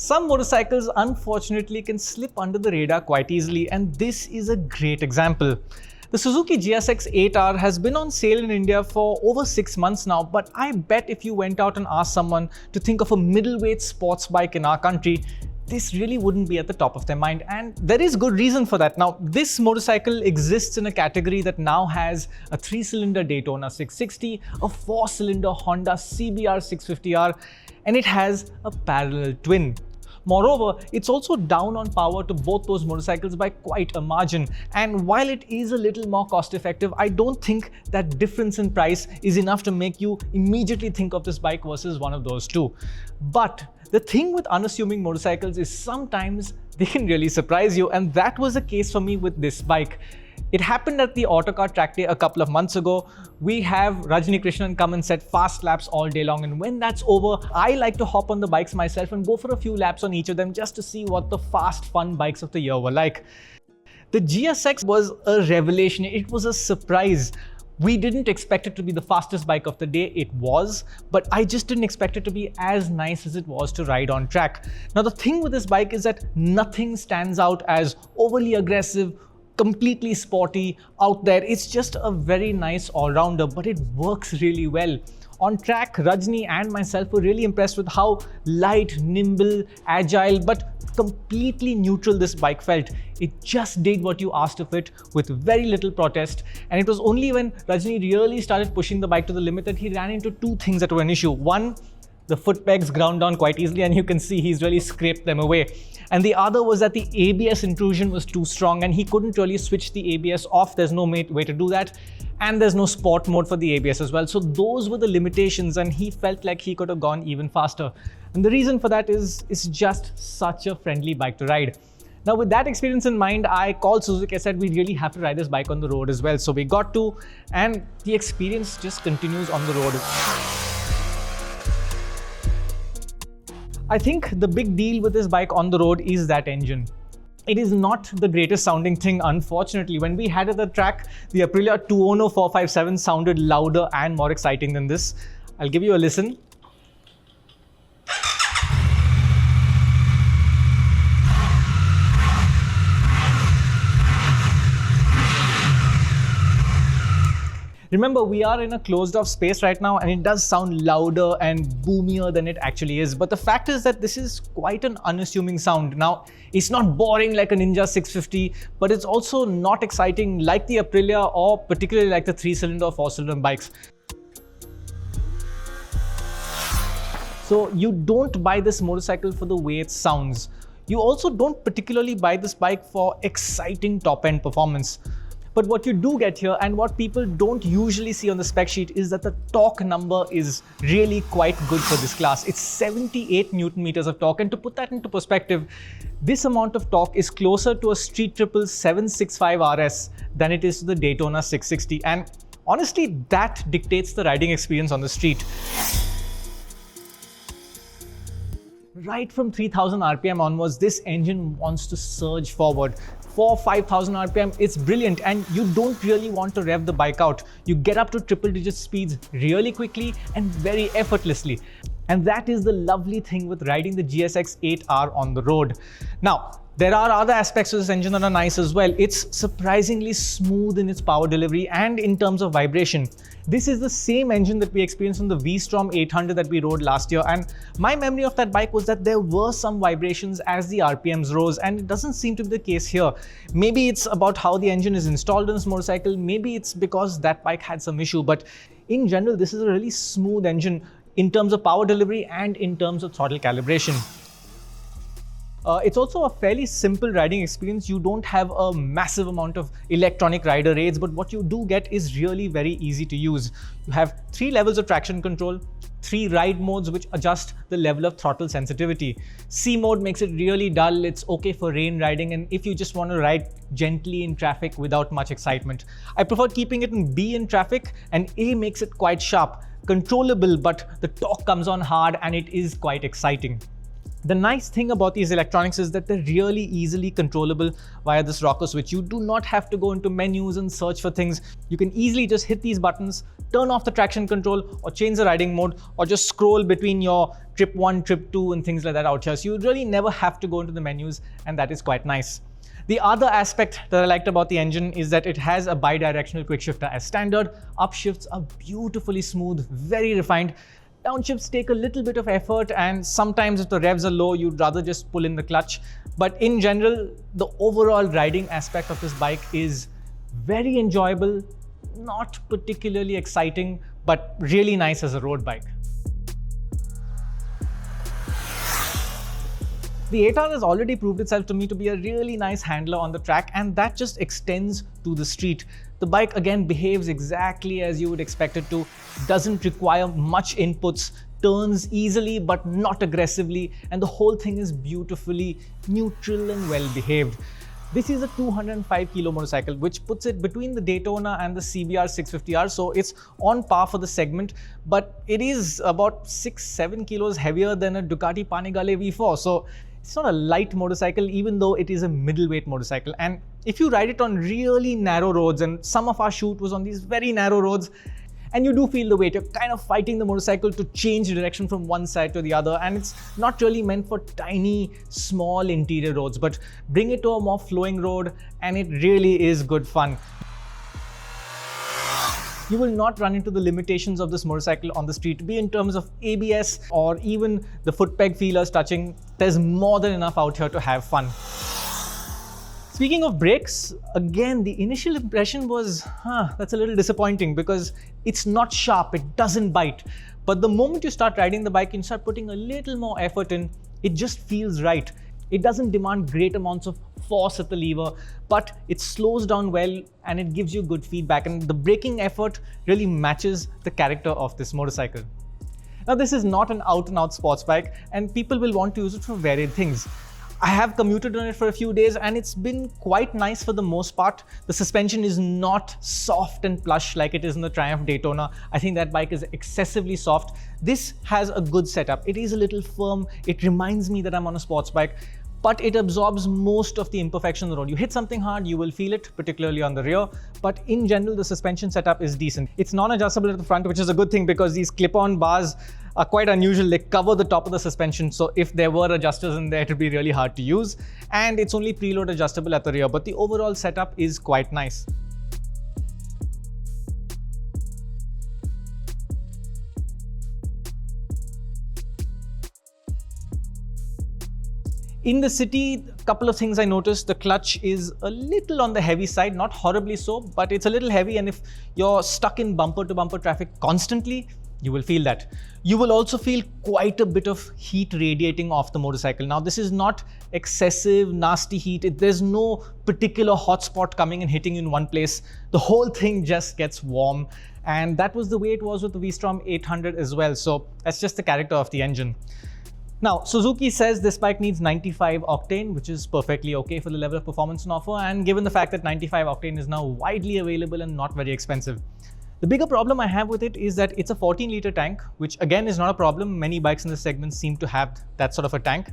Some motorcycles unfortunately can slip under the radar quite easily, and this is a great example. The Suzuki GSX-8R has been on sale in India for over 6 months now, but I bet if you went out and asked someone to think of a middleweight sports bike in our country, this really wouldn't be at the top of their mind, and there is good reason for that. Now, this motorcycle exists in a category that now has a 3-cylinder Daytona 660, a 4-cylinder Honda CBR 650R, and it has a parallel twin. Moreover, it's also down on power to both those motorcycles by quite a margin. And while it is a little more cost effective, I don't think that difference in price is enough to make you immediately think of this bike versus one of those two. But the thing with unassuming motorcycles is sometimes they can really surprise you, and that was the case for me with this bike. It happened at the Autocar track day a couple of months ago. We have Rajni Krishnan come and set fast laps all day long, and when that's over, I like to hop on the bikes myself and go for a few laps on each of them just to see what the fast, fun bikes of the year were like. The GSX was a revelation. It was a surprise. We didn't expect it to be the fastest bike of the day. It was, but I just didn't expect it to be as nice as it was to ride on track. Now, the thing with this bike is that nothing stands out as overly aggressive, completely sporty out there. It's just a very nice all-rounder, but it works really well. On track, Rajni and myself were really impressed with how light, nimble, agile, but completely neutral this bike felt. It just did what you asked of it with very little protest, and it was only when Rajni really started pushing the bike to the limit that he ran into two things that were an issue. One, the foot pegs ground down quite easily, and you can see he's really scraped them away. And the other was that the ABS intrusion was too strong and he couldn't really switch the ABS off. There's no way to do that. And there's no sport mode for the ABS as well. So those were the limitations, and he felt like he could have gone even faster. And the reason for that is it's just such a friendly bike to ride. Now, with that experience in mind, I called Suzuki. I said we really have to ride this bike on the road as well. So we got to, and the experience just continues on the road. I think the big deal with this bike on the road is that engine. It is not the greatest sounding thing, unfortunately. When we had it at the track, the Aprilia 2Ono 457 sounded louder and more exciting than this. I'll give you a listen. Remember, we are in a closed off space right now, and it does sound louder and boomier than it actually is. But the fact is that this is quite an unassuming sound. Now, it's not boring like a Ninja 650, but it's also not exciting like the Aprilia or particularly like the 3-cylinder or 4-cylinder bikes. So you don't buy this motorcycle for the way it sounds. You also don't particularly buy this bike for exciting top-end performance. But what you do get here, and what people don't usually see on the spec sheet, is that the torque number is really quite good for this class. It's 78 Newton meters of torque, and to put that into perspective, this amount of torque is closer to a street triple 765 RS than it is to the Daytona 660. And honestly, that dictates the riding experience on the street. Right from 3000 RPM onwards, this engine wants to surge forward. For 5000 RPM, it's brilliant, and you don't really want to rev the bike out. You get up to triple-digit speeds really quickly and very effortlessly. And that is the lovely thing with riding the GSX-8R on the road. Now, there are other aspects of this engine that are nice as well. It's surprisingly smooth in its power delivery and in terms of vibration. This is the same engine that we experienced on the V-Strom 800 that we rode last year, and my memory of that bike was that there were some vibrations as the RPMs rose, and it doesn't seem to be the case here. Maybe it's about how the engine is installed in this motorcycle, maybe it's because that bike had some issue, but in general, this is a really smooth engine in terms of power delivery and in terms of throttle calibration. It's also a fairly simple riding experience. You don't have a massive amount of electronic rider aids, but what you do get is really very easy to use. You have 3 levels of traction control, 3 ride modes which adjust the level of throttle sensitivity. C mode makes it really dull. It's okay for rain riding, and if you just want to ride gently in traffic without much excitement. I prefer keeping it in B in traffic, and A makes it quite sharp, controllable, but the torque comes on hard and it is quite exciting. The nice thing about these electronics is that they're really easily controllable via this rocker switch. You do not have to go into menus and search for things. You can easily just hit these buttons, turn off the traction control or change the riding mode, or just scroll between your trip 1, trip 2 and things like that out here. So you really never have to go into the menus, and that is quite nice. The other aspect that I liked about the engine is that it has a bi-directional quick shifter as standard. Upshifts are beautifully smooth, very refined. Downshifts take a little bit of effort, and sometimes if the revs are low, you'd rather just pull in the clutch. But in general, the overall riding aspect of this bike is very enjoyable, not particularly exciting, but really nice as a road bike. The 8R has already proved itself to me to be a really nice handler on the track, and that just extends to the street. The bike again behaves exactly as you would expect it to, doesn't require much inputs, turns easily but not aggressively, and the whole thing is beautifully neutral and well behaved. This is a 205 kilo motorcycle, which puts it between the Daytona and the CBR 650R, so it's on par for the segment, but it is about 6-7 kilos heavier than a Ducati Panigale V4. So it's not a light motorcycle, even though it is a middleweight motorcycle. And if you ride it on really narrow roads, and some of our shoot was on these very narrow roads, and you do feel the weight, you're kind of fighting the motorcycle to change direction from one side to the other, and it's not really meant for tiny, small interior roads, but bring it to a more flowing road and it really is good fun. You will not run into the limitations of this motorcycle on the street, be in terms of ABS or even the foot peg feelers touching. There's more than enough out here to have fun. Speaking of brakes, again, the initial impression was, that's a little disappointing because it's not sharp, it doesn't bite. But the moment you start riding the bike and start putting a little more effort in, it just feels right. It doesn't demand great amounts of force at the lever, but it slows down well and it gives you good feedback, and the braking effort really matches the character of this motorcycle. Now, this is not an out-and-out sports bike, and people will want to use it for varied things. I have commuted on it for a few days and it's been quite nice for the most part. The suspension is not soft and plush like it is in the Triumph Daytona. I think that bike is excessively soft. This has a good setup. It is a little firm. It reminds me that I'm on a sports bike, but it absorbs most of the imperfection on the road. You hit something hard, you will feel it, particularly on the rear. But in general, the suspension setup is decent. It's non-adjustable at the front, which is a good thing because these clip-on bars are quite unusual. They cover the top of the suspension, so if there were adjusters in there, it would be really hard to use. And it's only preload adjustable at the rear, but the overall setup is quite nice. In the city, a couple of things I noticed. The clutch is a little on the heavy side, not horribly so, but it's a little heavy, and if you're stuck in bumper-to-bumper traffic constantly, you will feel that. You will also feel quite a bit of heat radiating off the motorcycle. Now, this is not excessive, nasty heat. There's no particular hotspot coming and hitting you in one place. The whole thing just gets warm, and that was the way it was with the V-Strom 800 as well. So that's just the character of the engine. Now, Suzuki says this bike needs 95 octane, which is perfectly okay for the level of performance on offer, and given the fact that 95 octane is now widely available and not very expensive. The bigger problem I have with it is that it's a 14-litre tank, which again is not a problem. Many bikes in this segment seem to have that sort of a tank,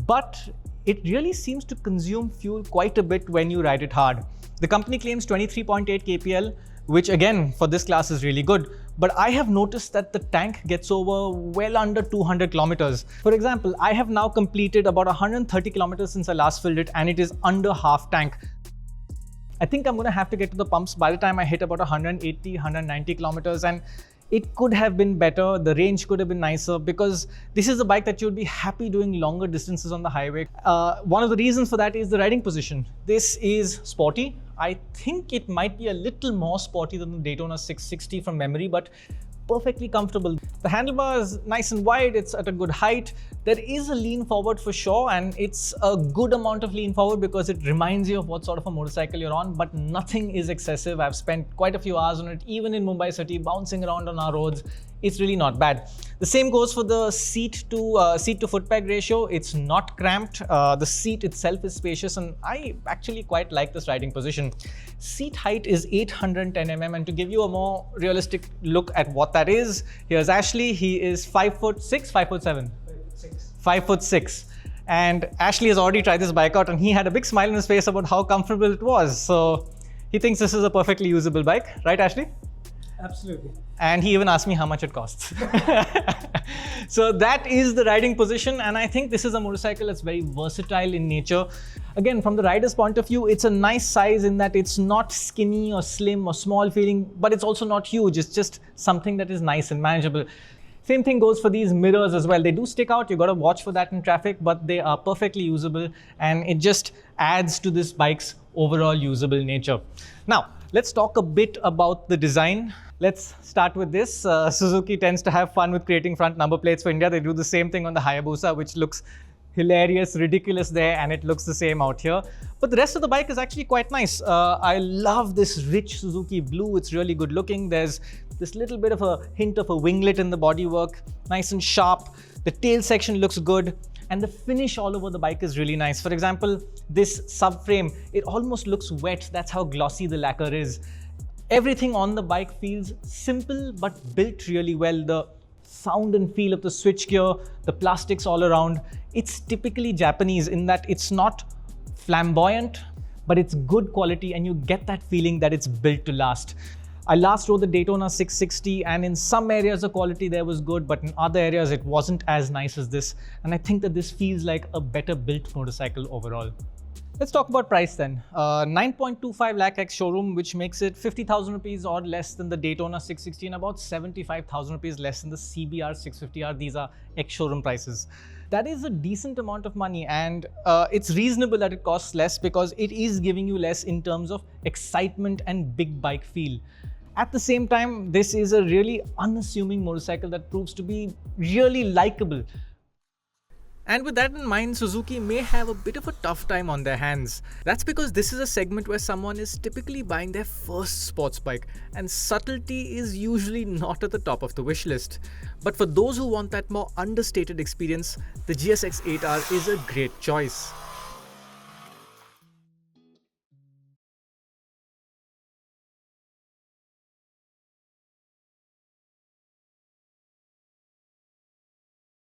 but it really seems to consume fuel quite a bit when you ride it hard. The company claims 23.8 kpl, which again for this class is really good, but I have noticed that the tank gets over well under 200 kilometers. For example, I have now completed about 130 kilometers since I last filled it, and it is under half tank. I think I'm going to have to get to the pumps by the time I hit about 180, 190 kilometers, and it could have been better. The range could have been nicer because this is a bike that you'd be happy doing longer distances on the highway. One of the reasons for that is the riding position. This is sporty. I think it might be a little more sporty than the Daytona 660 from memory, but perfectly comfortable. The handlebar is nice and wide, it's at a good height. There is a lean forward for sure, and it's a good amount of lean forward because it reminds you of what sort of a motorcycle you're on, but nothing is excessive. I've spent quite a few hours on it, even in Mumbai city, bouncing around on our roads. It's really not bad. The same goes for the seat to foot peg ratio. It's not cramped. The seat itself is spacious, and I actually quite like this riding position. Seat height is 810 mm, and to give you a more realistic look at what that is, here's Ashley. He is 5'6", 5'7". 5'6". And Ashley has already tried this bike out and he had a big smile on his face about how comfortable it was. So he thinks this is a perfectly usable bike, right, Ashley? Absolutely. And he even asked me how much it costs. So that is the riding position, and I think this is a motorcycle that's very versatile in nature. Again, from the rider's point of view, it's a nice size in that it's not skinny or slim or small feeling, but it's also not huge. It's just something that is nice and manageable. Same thing goes for these mirrors as well. They do stick out, you got to watch for that in traffic, but they are perfectly usable, and it just adds to this bike's overall usable nature. Now, let's talk a bit about the design. Let's start with this. Suzuki tends to have fun with creating front number plates for India. They do the same thing on the Hayabusa, which looks hilarious, ridiculous there, and it looks the same out here. But the rest of the bike is actually quite nice. I love this rich Suzuki blue. It's really good looking. There's this little bit of a hint of a winglet in the bodywork, nice and sharp. The tail section looks good, and the finish all over the bike is really nice. For example, this subframe, it almost looks wet. That's how glossy the lacquer is. Everything on the bike feels simple but built really well. The sound and feel of the switchgear, the plastics all around, it's typically Japanese in that it's not flamboyant, but it's good quality, and you get that feeling that it's built to last. I last rode the Daytona 660, and in some areas the quality there was good, but in other areas it wasn't as nice as this. And I think that this feels like a better built motorcycle overall. Let's talk about price then. 9.25 lakh ex showroom, which makes it 50,000 rupees or less than the Daytona 660 and about 75,000 rupees less than the CBR 650R. These are ex showroom prices. That is a decent amount of money, and it's reasonable that it costs less because it is giving you less in terms of excitement and big bike feel. At the same time, this is a really unassuming motorcycle that proves to be really likable. And with that in mind, Suzuki may have a bit of a tough time on their hands. That's because this is a segment where someone is typically buying their first sports bike, and subtlety is usually not at the top of the wish list. But for those who want that more understated experience, the GSX-8R is a great choice.